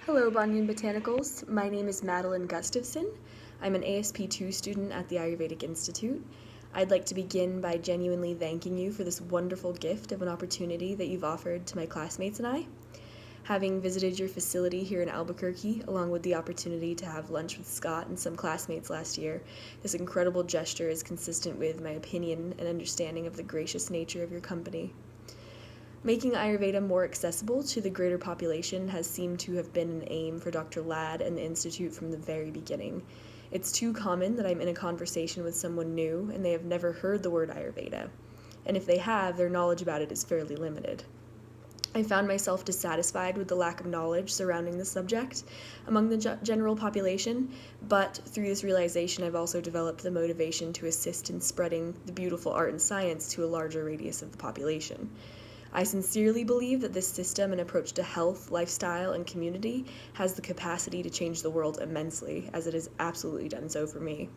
Hello, Banyan Botanicals. My name is Madeline Gustafson. I'm an ASP2 student at the Ayurvedic Institute. I'd like to begin by genuinely thanking you for this wonderful gift of an opportunity that you've offered to my classmates and I. Having visited your facility here in Albuquerque, along with the opportunity to have lunch with Scott and some classmates last year, this incredible gesture is consistent with my opinion and understanding of the gracious nature of your company. Making Ayurveda more accessible to the greater population has seemed to have been an aim for Dr. Ladd and the Institute from the very beginning. It's too common that I'm in a conversation with someone new and they have never heard the word Ayurveda. And if they have, their knowledge about it is fairly limited. I found myself dissatisfied with the lack of knowledge surrounding the subject among the general population, but through this realization I've also developed the motivation to assist in spreading the beautiful art and science to a larger radius of the population. I sincerely believe that this system and approach to health, lifestyle, and community has the capacity to change the world immensely, as it has absolutely done so for me.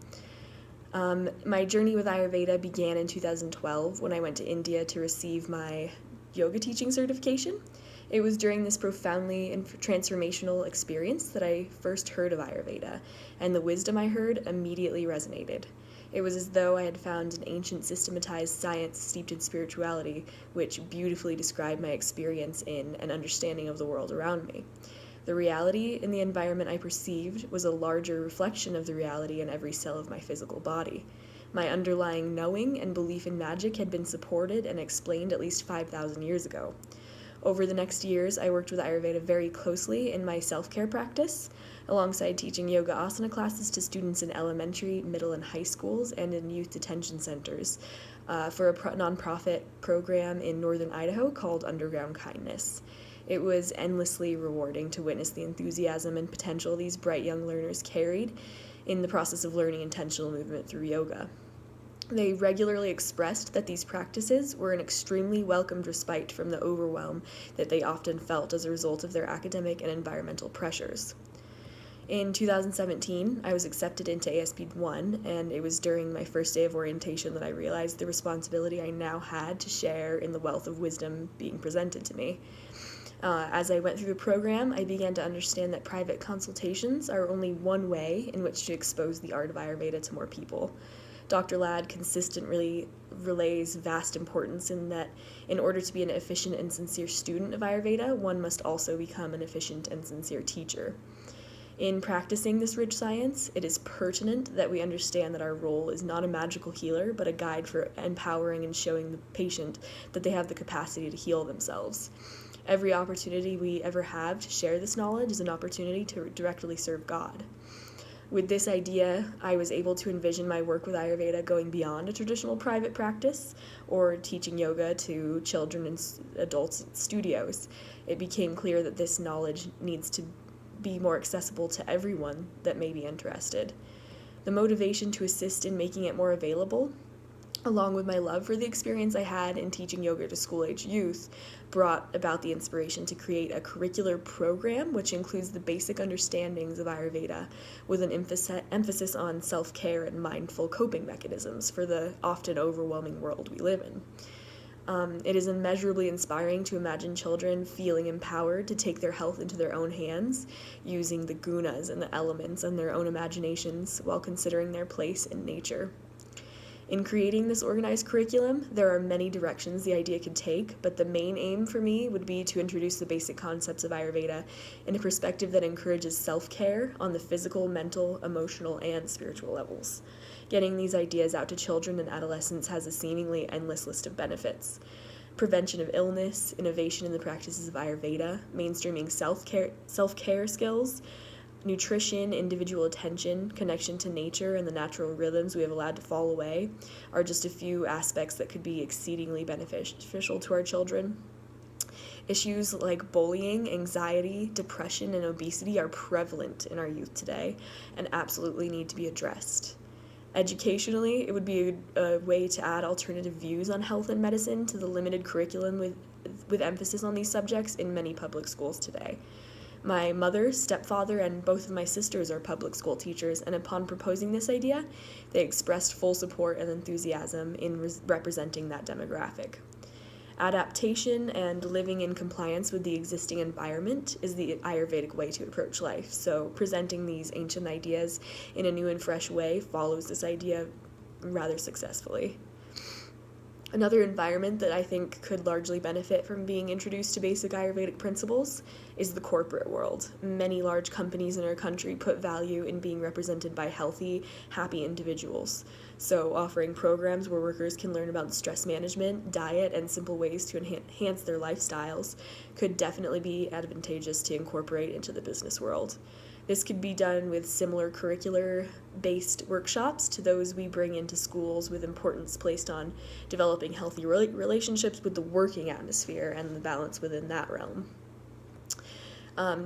My journey with Ayurveda began in 2012 when I went to India to receive my yoga teaching certification. It was during this profoundly and transformational experience that I first heard of Ayurveda, and the wisdom I heard immediately resonated. It was as though I had found an ancient systematized science steeped in spirituality, which beautifully described my experience in and understanding of the world around me. The reality in the environment I perceived was a larger reflection of the reality in every cell of my physical body. My underlying knowing and belief in magic had been supported and explained at least 5,000 years ago. Over the next years, I worked with Ayurveda very closely in my self-care practice, alongside teaching yoga asana classes to students in elementary, middle, and high schools and in youth detention centers for a nonprofit program in northern Idaho called Underground Kindness. It was endlessly rewarding to witness the enthusiasm and potential these bright young learners carried in the process of learning intentional movement through yoga. They regularly expressed that these practices were an extremely welcomed respite from the overwhelm that they often felt as a result of their academic and environmental pressures. In 2017, I was accepted into ASP1, and it was during my first day of orientation that I realized the responsibility I now had to share in the wealth of wisdom being presented to me. As I went through the program, I began to understand that private consultations are only one way in which to expose the art of Ayurveda to more people. Dr. Ladd consistently relays vast importance in that in order to be an efficient and sincere student of Ayurveda, one must also become an efficient and sincere teacher. In practicing this rich science, it is pertinent that we understand that our role is not a magical healer, but a guide for empowering and showing the patient that they have the capacity to heal themselves. Every opportunity we ever have to share this knowledge is an opportunity to directly serve God. With this idea, I was able to envision my work with Ayurveda going beyond a traditional private practice or teaching yoga to children and adults at studios. It became clear that this knowledge needs to be more accessible to everyone that may be interested. The motivation to assist in making it more available, along with my love for the experience I had in teaching yoga to school-age youth, brought about the inspiration to create a curricular program which includes the basic understandings of Ayurveda with an emphasis on self-care and mindful coping mechanisms for the often overwhelming world we live in. It is immeasurably inspiring to imagine children feeling empowered to take their health into their own hands, using the gunas and the elements and their own imaginations while considering their place in nature. In creating this organized curriculum, there are many directions the idea could take, but the main aim for me would be to introduce the basic concepts of Ayurveda in a perspective that encourages self-care on the physical, mental, emotional, and spiritual levels. Getting these ideas out to children and adolescents has a seemingly endless list of benefits. Prevention of illness, innovation in the practices of Ayurveda, mainstreaming self-care skills, nutrition, individual attention, connection to nature, and the natural rhythms we have allowed to fall away are just a few aspects that could be exceedingly beneficial to our children. Issues like bullying, anxiety, depression, and obesity are prevalent in our youth today and absolutely need to be addressed. Educationally, it would be a way to add alternative views on health and medicine to the limited curriculum with emphasis on these subjects in many public schools today. My mother, stepfather, and both of my sisters are public school teachers, and upon proposing this idea, they expressed full support and enthusiasm in representing that demographic. Adaptation and living in compliance with the existing environment is the Ayurvedic way to approach life. So presenting these ancient ideas in a new and fresh way follows this idea rather successfully. Another environment that I think could largely benefit from being introduced to basic Ayurvedic principles is the corporate world. Many large companies in our country put value in being represented by healthy, happy individuals. So offering programs where workers can learn about stress management, diet, and simple ways to enhance their lifestyles could definitely be advantageous to incorporate into the business world. This could be done with similar curricular-based workshops to those we bring into schools, with importance placed on developing healthy relationships with the working atmosphere and the balance within that realm.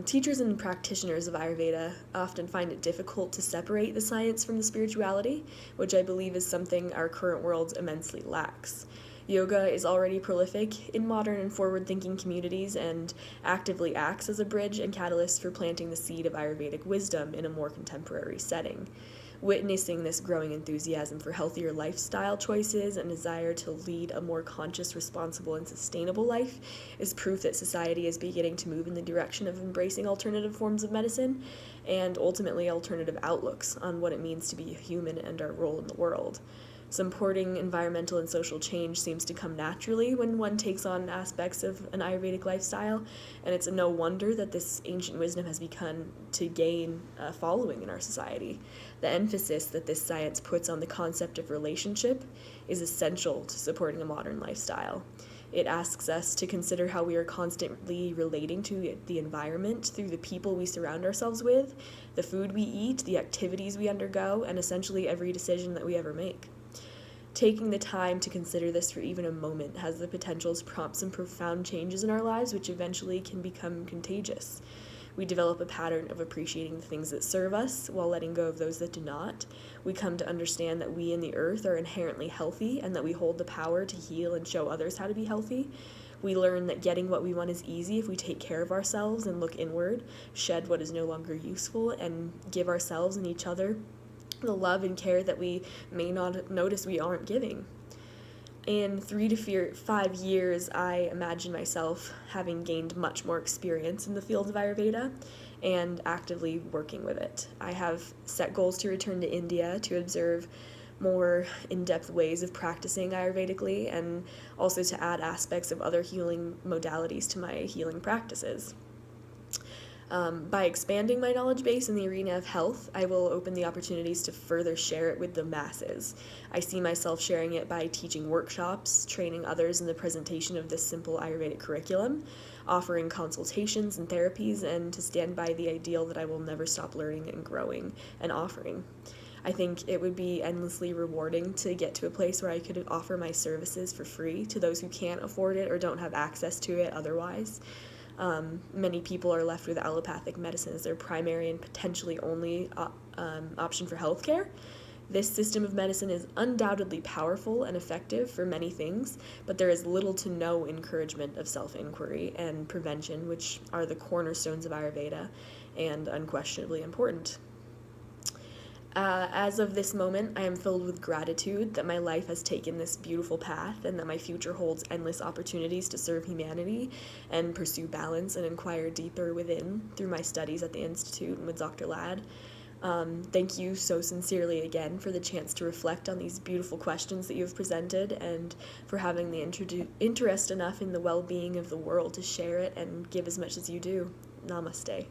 Teachers and practitioners of Ayurveda often find it difficult to separate the science from the spirituality, which I believe is something our current world immensely lacks. Yoga is already prolific in modern and forward-thinking communities and actively acts as a bridge and catalyst for planting the seed of Ayurvedic wisdom in a more contemporary setting. Witnessing this growing enthusiasm for healthier lifestyle choices and desire to lead a more conscious, responsible, and sustainable life is proof that society is beginning to move in the direction of embracing alternative forms of medicine and ultimately alternative outlooks on what it means to be a human and our role in the world. Supporting environmental and social change seems to come naturally when one takes on aspects of an Ayurvedic lifestyle, and it's no wonder that this ancient wisdom has begun to gain a following in our society. The emphasis that this science puts on the concept of relationship is essential to supporting a modern lifestyle. It asks us to consider how we are constantly relating to the environment through the people we surround ourselves with, the food we eat, the activities we undergo, and essentially every decision that we ever make. Taking the time to consider this for even a moment has the potential to prompt some profound changes in our lives, which eventually can become contagious. We develop a pattern of appreciating the things that serve us while letting go of those that do not. We come to understand that we and the earth are inherently healthy and that we hold the power to heal and show others how to be healthy. We learn that getting what we want is easy if we take care of ourselves and look inward, shed what is no longer useful, and give ourselves and each other the love and care that we may not notice we aren't giving. In 3 to 5 years, I imagine myself having gained much more experience in the field of Ayurveda and actively working with it. I have set goals to return to India to observe more in-depth ways of practicing Ayurvedically and also to add aspects of other healing modalities to my healing practices. By expanding my knowledge base in the arena of health, I will open the opportunities to further share it with the masses. I see myself sharing it by teaching workshops, training others in the presentation of this simple Ayurvedic curriculum, offering consultations and therapies, and to stand by the ideal that I will never stop learning and growing and offering. I think it would be endlessly rewarding to get to a place where I could offer my services for free to those who can't afford it or don't have access to it otherwise. Many people are left with allopathic medicine as their primary and potentially only option for healthcare. This system of medicine is undoubtedly powerful and effective for many things, but there is little to no encouragement of self-inquiry and prevention, which are the cornerstones of Ayurveda and unquestionably important. As of this moment, I am filled with gratitude that my life has taken this beautiful path and that my future holds endless opportunities to serve humanity and pursue balance and inquire deeper within through my studies at the Institute and with Dr. Ladd. Thank you so sincerely again for the chance to reflect on these beautiful questions that you have presented and for having the interest enough in the well-being of the world to share it and give as much as you do. Namaste.